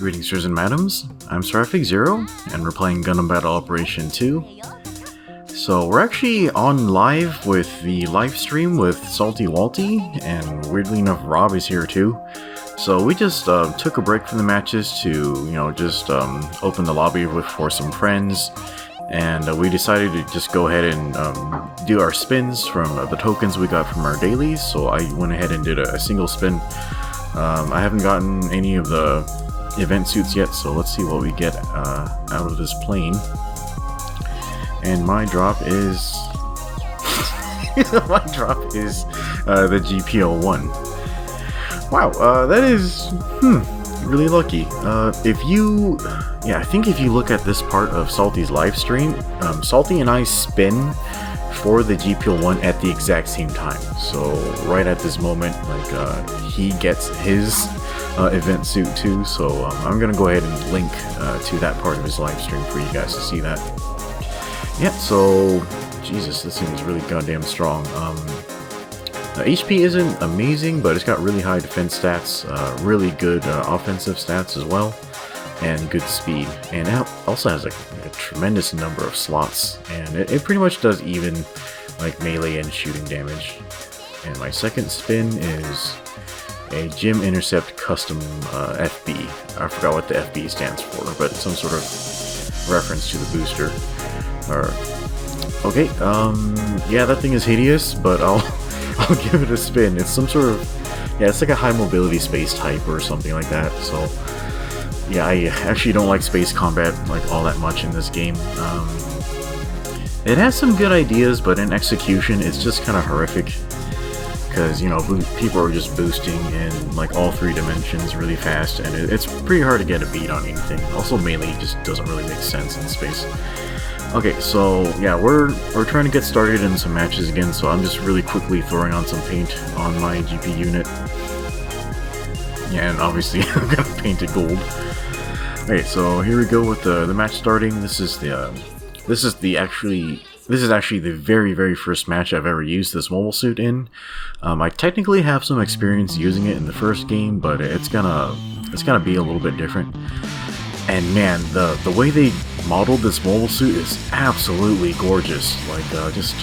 Greetings, sirs and madams. I'm Seraphic Zero, and we're playing Gundam Battle Operation 2. So we're actually on live with the live stream with Salty Walty, and weirdly enough, Rob is here too. So we just took a break from the matches to, open the lobby for some friends, and we decided to just go ahead and do our spins from the tokens we got from our dailies. So I went ahead and did a single spin. I haven't gotten any of the event suits yet, so let's see what we get out of this plane. And my drop is the GP01. Wow, that is really lucky. I think if you look at this part of Salty's live stream, Salty and I spin for the GP01 at the exact same time. So right at this moment, he gets his event suit too. So I'm gonna go ahead and link to that part of his live stream for you guys to see that. Yeah, so Jesus, this thing is really goddamn strong. HP isn't amazing, but it's got really high defense stats, really good offensive stats as well, and good speed. And it also has a tremendous number of slots, and it pretty much does even melee and shooting damage. And my second spin is a Gym Intercept Custom FB. I forgot what the FB stands for, but some sort of reference to the booster. Okay, yeah, that thing is hideous, but I'll give it a spin. It's some sort of, it's like a high mobility space type or something like that. So yeah, I actually don't like space combat all that much in this game. It has some good ideas, but in execution it's just kind of horrific, because people are just boosting in all 3 dimensions really fast, and it's pretty hard to get a beat on anything. Also, melee just doesn't really make sense in space. Okay, so yeah, we're trying to get started in some matches again, so I'm just really quickly throwing on some paint on my GP unit. Yeah, and obviously I'm gonna paint it gold. Okay, so here we go with the match starting. This is actually the very first match I've ever used this mobile suit in. I technically have some experience using it in the first game, but it's gonna be a little bit different. And man, the way they modeled this mobile suit is absolutely gorgeous. Just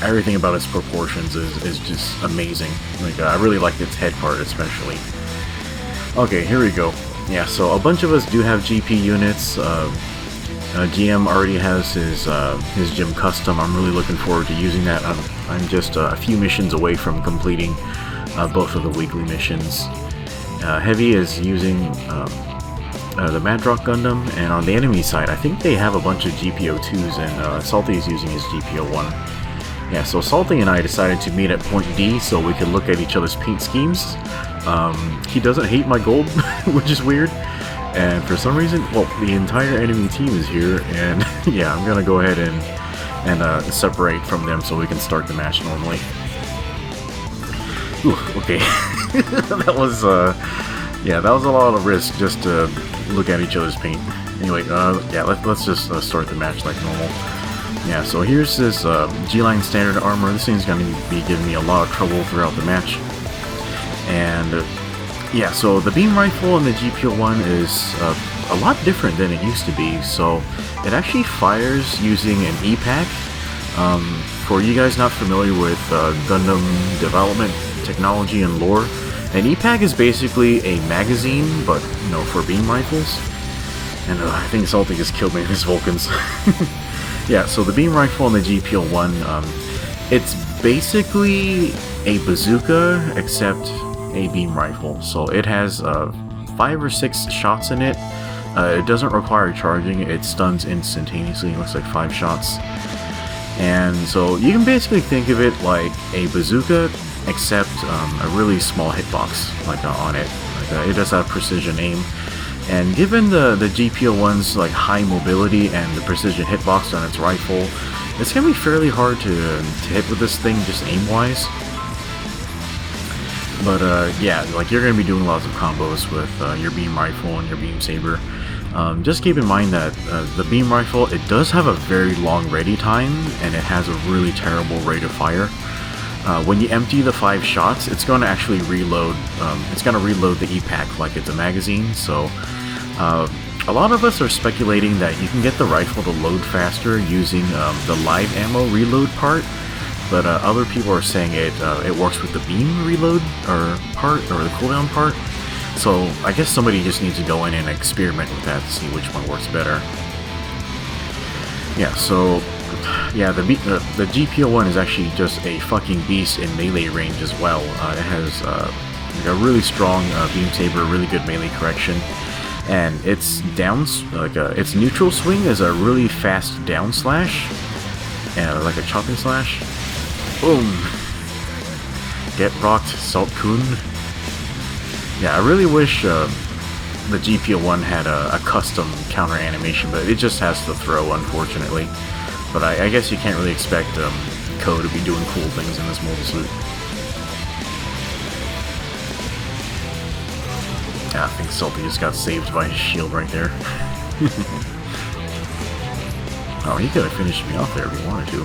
everything about its proportions is just amazing. I really like its head part especially. Okay, here we go. Yeah, so a bunch of us do have GP units. GM already has his Gym Custom. I'm really looking forward to using that. I'm just a few missions away from completing both of the weekly missions. Heavy is using the Madrock Gundam, and on the enemy side, I think they have a bunch of GP02s, and Salty is using his GP01. Yeah, so Salty and I decided to meet at point D so we could look at each other's paint schemes. He doesn't hate my gold, which is weird, and for some reason, well, the entire enemy team is here, and yeah, I'm gonna go ahead and separate from them so we can start the match normally. Ooh, okay. that was a lot of risk just to look at each other's paint. Anyway, let's just start the match like normal. Yeah, so here's this G-Line standard armor. This thing's going to be giving me a lot of trouble throughout the match. And yeah, so the beam rifle in the GP01 is a lot different than it used to be. So it actually fires using an E-Pack. For you guys not familiar with Gundam development technology and lore, an E-Pack is basically a magazine, but, for beam rifles. And I think Salty just killed me with his Vulcans. Yeah, so the beam rifle on the GP01, it's basically a bazooka, except a beam rifle. So it has 5 or 6 shots in it. It doesn't require charging, it stuns instantaneously. It looks like 5 shots. And so you can basically think of it like a bazooka, except a really small hitbox on it. It does have precision aim, and given the GP01's high mobility and the precision hitbox on its rifle, it's gonna be fairly hard to hit with this thing just aim wise. But yeah, you're gonna be doing lots of combos with your beam rifle and your beam saber. Just keep in mind that the beam rifle, it does have a very long ready time, and it has a really terrible rate of fire. When you empty the 5 shots, it's going to actually reload. It's going to reload the E-Pack like it's a magazine. So A lot of us are speculating that you can get the rifle to load faster using the live ammo reload part, but other people are saying it works with the beam reload or the cooldown part. So I guess somebody just needs to go in and experiment with that to see which one works better. Yeah, so yeah, the GP01 is actually just a fucking beast in melee range as well. It has like a really strong beam saber, really good melee correction, and its its neutral swing is a really fast down slash, and like a chopping slash. Boom! Get rocked, Salt Kun. Yeah, I really wish the GP01 had a custom counter animation, but it just has the throw, unfortunately. But I guess you can't really expect Ko to be doing cool things in this mobile suit. Yeah, I think Salty just got saved by his shield right there. Oh, he could have finished me off there if he wanted to.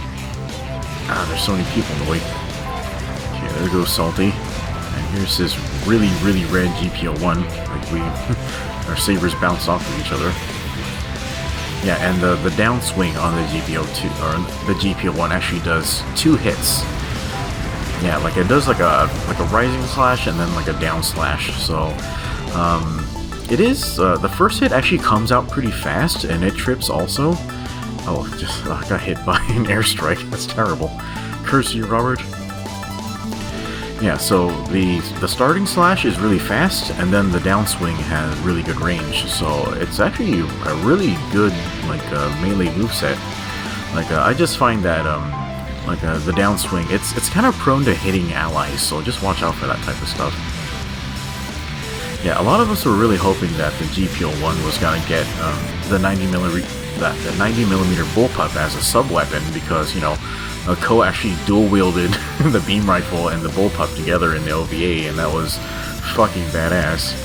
Ah, there's so many people in the way. Okay, there goes Salty. And here's this really, really red GP01. Like our sabers bounce off of each other. Yeah, and the downswing on the GP02 or the GP01 actually does 2 hits. Yeah, like it does like a rising slash and then like a down slash. So it is the first hit actually comes out pretty fast, and it trips also. Oh, just got hit by an airstrike. That's terrible. Curse you, Robert. Yeah, so the starting slash is really fast, and then the downswing has really good range. So it's actually a really good melee moveset. I just find that the downswing, it's kind of prone to hitting allies. So just watch out for that type of stuff. Yeah, a lot of us were really hoping that the GP01 was gonna get the 90mm bullpup as a sub-weapon, because, you know, Ko actually dual-wielded the beam rifle and the bullpup together in the OVA, and that was fucking badass.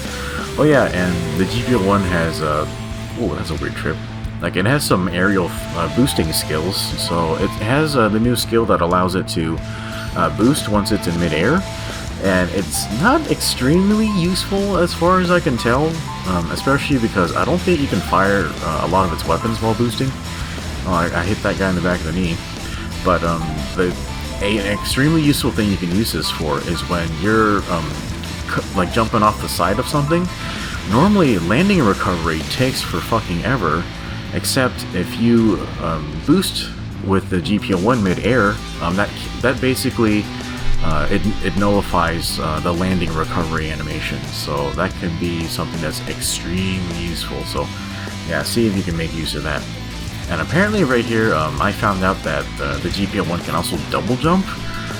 Oh yeah, and the GP01 has, ooh, that's a weird trip. Like, it has some aerial boosting skills, so it has the new skill that allows it to boost once it's in midair, and it's not extremely useful as far as I can tell, especially because I don't think you can fire a lot of its weapons while boosting. Oh, I hit that guy in the back of the knee. But an extremely useful thing you can use this for is when you're like jumping off the side of something. Normally, landing recovery takes for fucking ever, except if you boost with the GP01 mid-air, that basically it nullifies the landing recovery animation. So that can be something that's extremely useful. So yeah, see if you can make use of that. And apparently right here, I found out that the GP01 can also double jump.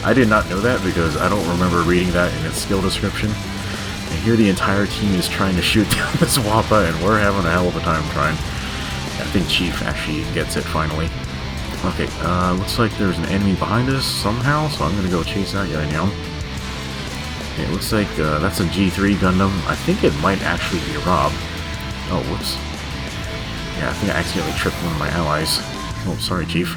I did not know that because I don't remember reading that in its skill description. And here the entire team is trying to shoot down this Wappa, and we're having a hell of a time trying. I think Chief actually gets it finally. Okay, looks like there's an enemy behind us somehow, so I'm gonna go chase that guy down. Okay, it looks like that's a G3 Gundam. I think it might actually be Rob. Oh, whoops. Yeah, I think I accidentally tripped one of my allies. Oh, sorry, Chief.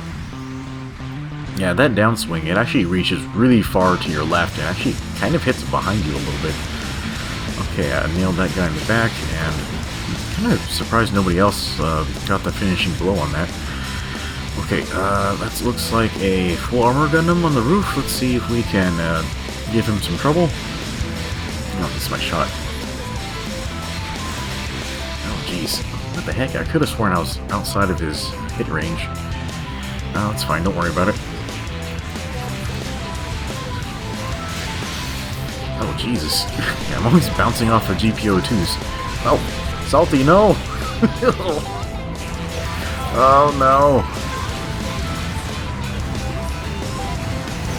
Yeah, that downswing, it actually reaches really far to your left, and actually kind of hits behind you a little bit. Okay, I nailed that guy in the back, and I'm kind of surprised nobody else got the finishing blow on that. Okay, that looks like a full armor Gundam on the roof. Let's see if we can give him some trouble. Oh, this is my shot. Oh, jeez. What the heck? I could have sworn I was outside of his hit range. Oh, it's fine. Don't worry about it. Oh, Jesus. Yeah, I'm always bouncing off of GP02s. Oh, Salty, no! Oh, no.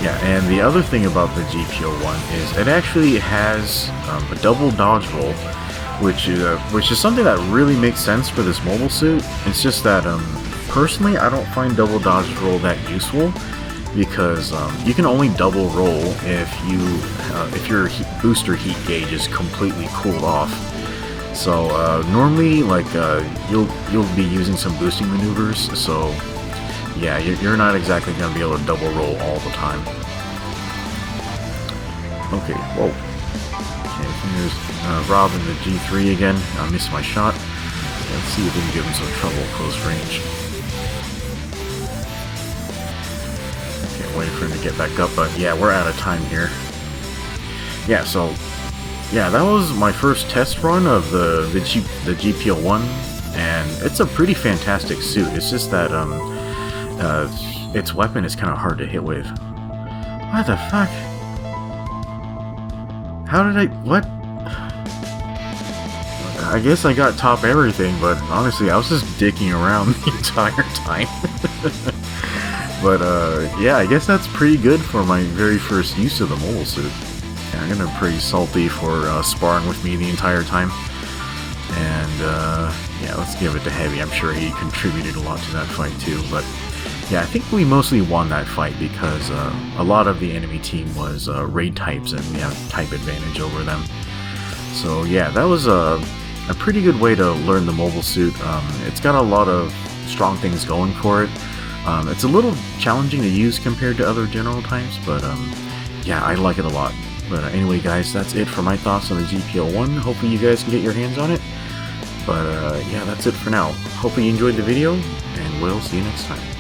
Yeah, and the other thing about the GP01 is it actually has a double dodge roll, which is something that really makes sense for this mobile suit. It's just that personally I don't find double dodge roll that useful, because you can only double roll if your booster heat gauge is completely cooled off. So normally, like you'll be using some boosting maneuvers. So yeah, you're not exactly going to be able to double roll all the time. Okay, whoa. Okay, here's Rob in the G3 again. I missed my shot. let's see if we can give him some trouble close range. Can't wait for him to get back up, but yeah, we're out of time here. Yeah, so yeah, that was my first test run of the GP01, and it's a pretty fantastic suit. It's just that its weapon is kind of hard to hit with. What the fuck? How did I... what? I guess I got top everything, but honestly, I was just dicking around the entire time. But, yeah, I guess that's pretty good for my very first use of the mobile suit. Yeah, I'm gonna be pretty salty for sparring with me the entire time. And, yeah, let's give it to Heavy. I'm sure he contributed a lot to that fight, too, but... yeah, I think we mostly won that fight because a lot of the enemy team was raid types and we have type advantage over them. So yeah, that was a pretty good way to learn the mobile suit. It's got a lot of strong things going for it. It's a little challenging to use compared to other general types, but yeah, I like it a lot. But anyway guys, that's it for my thoughts on the GP01. Hopefully you guys can get your hands on it. But yeah, that's it for now. Hopefully you enjoyed the video, and we'll see you next time.